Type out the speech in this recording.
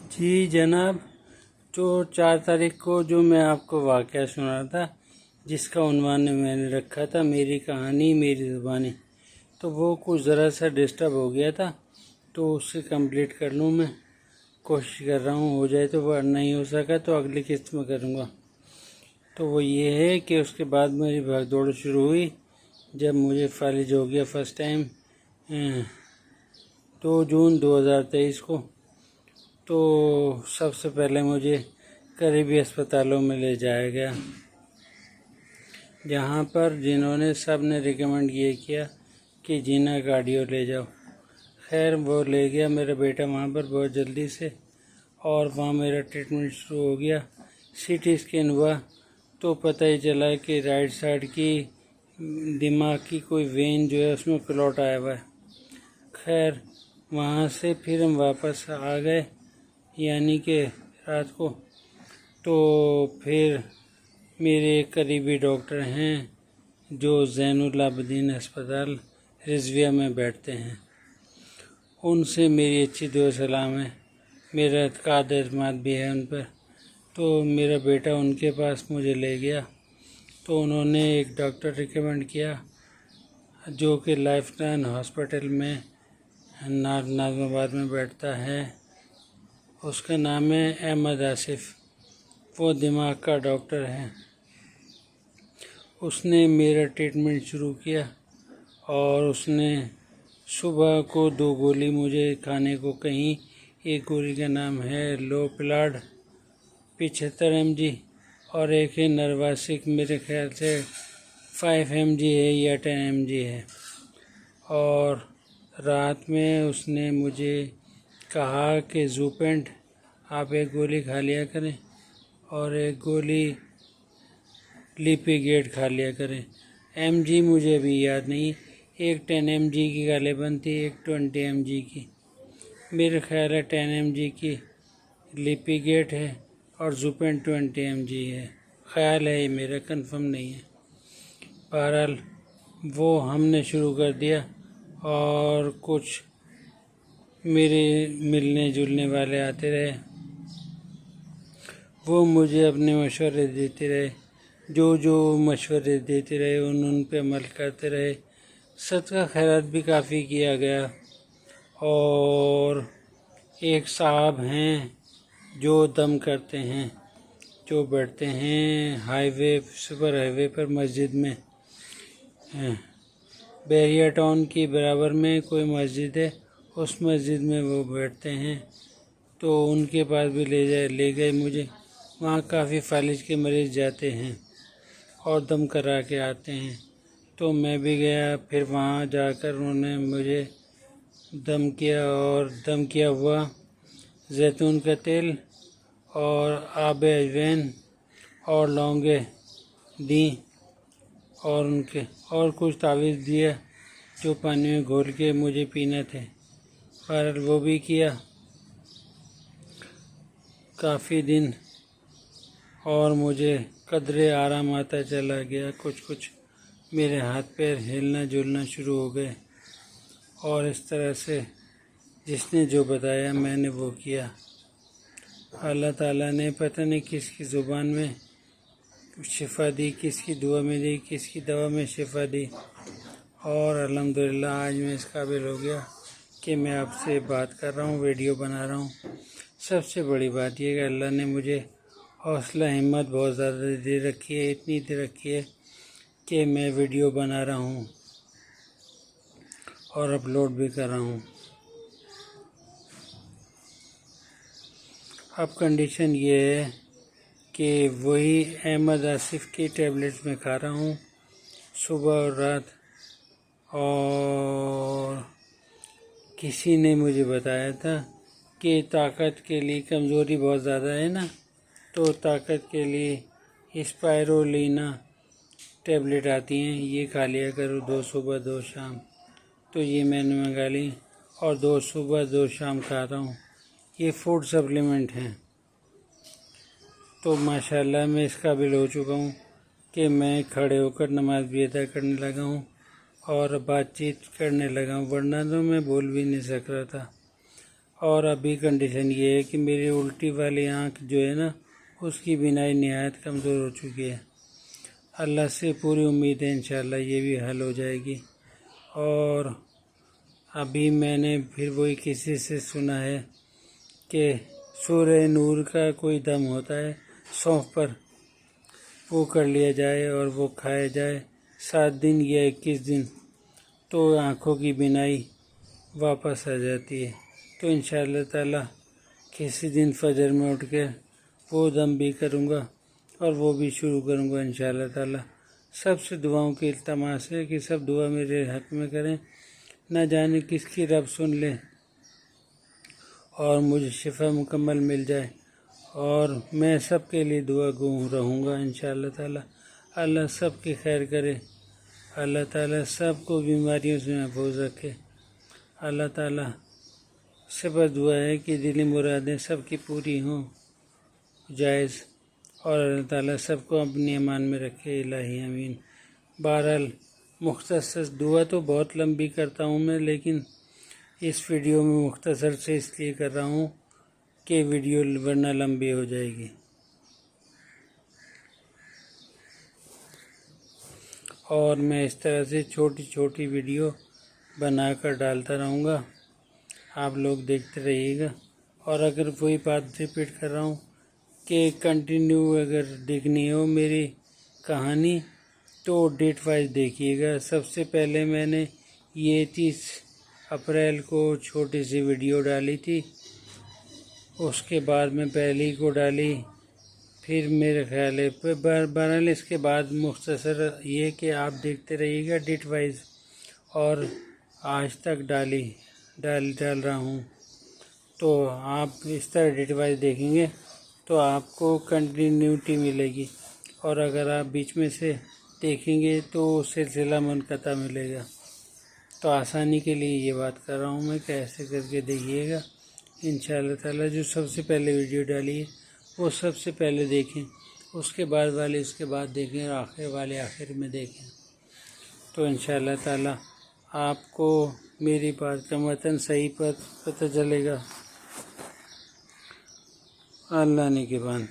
جی جناب، جو 4 تاریخ کو جو میں آپ کو واقعہ سنا تھا، جس کا عنوان میں نے رکھا تھا میری کہانی میری زبانی، تو وہ کچھ ذرا سا ڈسٹرب ہو گیا تھا، تو اس سے کمپلیٹ کر لوں میں کوشش کر رہا ہوں، ہو جائے تو وہ نہیں ہو سکا تو اگلی قسط میں کروں گا۔ تو وہ یہ ہے کہ اس کے بعد میری بھاگ دوڑ شروع ہوئی جب مجھے فالج ہو گیا فرسٹ ٹائم 2 جون 2023 کو۔ تو سب سے پہلے مجھے قریبی اسپتالوں میں لے جایا گیا، جہاں پر جنہوں نے سب نے ریکمینڈ یہ کیا کہ جینا کارڈیو لے جاؤ۔ خیر وہ لے گیا میرا بیٹا وہاں پر بہت جلدی سے، اور وہاں میرا ٹریٹمنٹ شروع ہو گیا۔ سی ٹی اسکین ہوا تو پتہ ہی چلا کہ رائٹ سائڈ کی دماغ کی کوئی وین جو ہے اس میں کلوٹ آیا ہوا ہے۔ خیر وہاں سے پھر ہم واپس آ گئے، یعنی کہ رات کو۔ تو پھر میرے ایک قریبی ڈاکٹر ہیں جو زین العابدین اسپتال رضویہ میں بیٹھتے ہیں، ان سے میری اچھی دعا سلام ہے، میرا اعتقاد اعتماد بھی ہے ان پر۔ تو میرا بیٹا ان کے پاس مجھے لے گیا، تو انہوں نے ایک ڈاکٹر ریکمینڈ کیا جو کہ لائف لائن ہاسپٹل میں ناظم آباد میں بیٹھتا ہے، اس کا نام ہے احمد آصف، وہ دماغ کا ڈاکٹر ہے۔ اس نے میرا ٹریٹمنٹ شروع کیا، اور اس نے صبح کو 2 گولی مجھے کھانے کو کہیں۔ ایک گولی کا نام ہے لو پلاڈ 75 mg، اور ایک ہے نرواسک، میرے خیال سے 5 mg ہے یا 10 mg ہے۔ اور رات میں اس نے مجھے کہا کہ زوپینٹ آپ ایک گولی کھا لیا کریں اور ایک گولی لیپی گیٹ کھا لیا کریں۔ ایم جی مجھے ابھی یاد نہیں، ایک 10 mg کی غالباً تھی، ایک 20 mg کی، میرے خیال ہے 10 mg کی لیپی گیٹ ہے اور زوپینٹ 20 mg ہے، خیال ہے، یہ میرا کنفرم نہیں ہے۔ بہرحال وہ ہم نے شروع کر دیا، اور کچھ میرے ملنے جلنے والے آتے رہے، وہ مجھے اپنے مشورے دیتے رہے، جو مشورے دیتے رہے ان پہ عمل کرتے رہے۔ صدقہ خیرات بھی کافی کیا گیا، اور ایک صاحب ہیں جو دم کرتے ہیں، جو بیٹھتے ہیں سپر ہائی وے پر مسجد میں، بحریہ ٹاؤن کی برابر میں کوئی مسجد ہے، اس مسجد میں وہ بیٹھتے ہیں۔ تو ان کے پاس بھی لے گئے مجھے، وہاں کافی فالج کے مریض جاتے ہیں اور دم کرا کے آتے ہیں، تو میں بھی گیا۔ پھر وہاں جا کر انہوں نے مجھے دم کیا، اور دم کیا ہوا زیتون کا تیل اور آب اجوین اور لونگیں دیں، اور کچھ تعویذ دیا جو پانی میں گھول کے مجھے پینا تھے۔ بہرحال وہ بھی کیا کافی دن، اور مجھے قدرے آرام آتا چلا گیا، کچھ میرے ہاتھ پیر ہلنا جلنا شروع ہو گئے، اور اس طرح سے جس نے جو بتایا میں نے وہ کیا۔ اللہ تعالیٰ نے پتہ نہیں کس کی زبان میں شفا دی، کس کی دعا میں دی، کس کی دوا میں شفا دی، اور الحمدللہ آج میں اس قابل ہو گیا کہ میں آپ سے بات کر رہا ہوں، ویڈیو بنا رہا ہوں۔ سب سے بڑی بات یہ کہ اللہ نے مجھے حوصلہ ہمت بہت زیادہ دے رکھی ہے، اتنی دے رکھی ہے کہ میں ویڈیو بنا رہا ہوں اور اپلوڈ بھی کر رہا ہوں۔ اب کنڈیشن یہ ہے کہ وہی احمد آصف کی ٹیبلٹس میں کھا رہا ہوں صبح اور رات، اور کسی نے مجھے بتایا تھا کہ طاقت کے لیے کمزوری بہت زیادہ ہے نا، تو طاقت کے لیے اسپائرولینا ٹیبلٹ آتی ہیں، یہ کھا لیا کرو 2 صبح 2 شام۔ تو یہ میں نے منگا لی، اور 2 صبح 2 شام کھاتا ہوں، یہ فوڈ سپلیمنٹ ہیں۔ تو ماشاءاللہ میں اس قابل ہو چکا ہوں کہ میں کھڑے ہو کر نماز بھی ادا کرنے لگا ہوں اور بات چیت کرنے لگا ہوں، ورنہ تو میں بول بھی نہیں سک رہا تھا۔ اور ابھی کنڈیشن یہ ہے کہ میری الٹی والی آنکھ جو ہے نا اس کی بینائی نہایت کمزور ہو چکی ہے۔ اللہ سے پوری امید ہے انشاءاللہ یہ بھی حل ہو جائے گی۔ اور ابھی میں نے پھر وہی کسی سے سنا ہے کہ سورہ نور کا کوئی دم ہوتا ہے سونف پر، وہ کر لیا جائے اور وہ کھایا جائے 7 دن یا 21 دن، تو آنکھوں کی بینائی واپس آ جاتی ہے۔ تو انشاءاللہ تعالی کسی دن فجر میں اٹھ کے وہ دم بھی کروں گا اور وہ بھی شروع کروں گا انشاءاللہ تعالی۔ سب سے دعاؤں کی التماس ہے کہ سب دعا میرے حق میں کریں، نہ جانے کس کی رب سن لے اور مجھے شفا مکمل مل جائے، اور میں سب کے لیے دعا گو رہوں گا انشاءاللہ تعالی۔ اللہ سب کی خیر کرے، اللہ تعالی سب کو بیماریوں سے محفوظ رکھے۔ اللہ تعالی سے بس دعا ہے کہ دلی مرادیں سب کی پوری ہوں جائز، اور اللہ تعالیٰ سب کو اپنی امان میں رکھے، الہی امین۔ بہرحال مختصر دعا تو بہت لمبی کرتا ہوں میں، لیکن اس ویڈیو میں مختصر سے اس لیے کر رہا ہوں کہ ویڈیو ورنہ لمبی ہو جائے گی، اور میں اس طرح سے چھوٹی چھوٹی ویڈیو بنا کر ڈالتا رہوں گا، آپ لوگ دیکھتے رہیے گا۔ اور اگر وہی بات ریپیٹ کر رہا ہوں کہ کنٹینیو اگر دیکھنی ہو میری کہانی تو ڈیٹ وائز دیکھیے گا۔ سب سے پہلے میں نے یہ 30 اپریل کو چھوٹی سی ویڈیو ڈالی تھی، اس کے بعد میں پہلی کو ڈالی، پھر میرے خیال ہے بہرحال اس کے بعد مختصر یہ کہ آپ دیکھتے رہیے گا ڈیٹ وائز، اور آج تک ڈال رہا ہوں، تو آپ اس طرح ڈیٹ وائز دیکھیں گے تو آپ کو کنٹینیوٹی ملے گی، اور اگر آپ بیچ میں سے دیکھیں گے تو سلسلہ منقطع ملے گا۔ تو آسانی کے لیے یہ بات کر رہا ہوں میں کہ ایسے کر کے دیکھیے گا انشاءاللہ تعالی۔ جو سب سے پہلے ویڈیو ڈالی ہے وہ سب سے پہلے دیکھیں، اس کے بعد والے اس کے بعد دیکھیں، اور آخر والے آخر میں دیکھیں، تو انشاءاللہ تعالی آپ کو میری بات کا متن صحیح پتہ چلے گا۔ اللہ نگہبان۔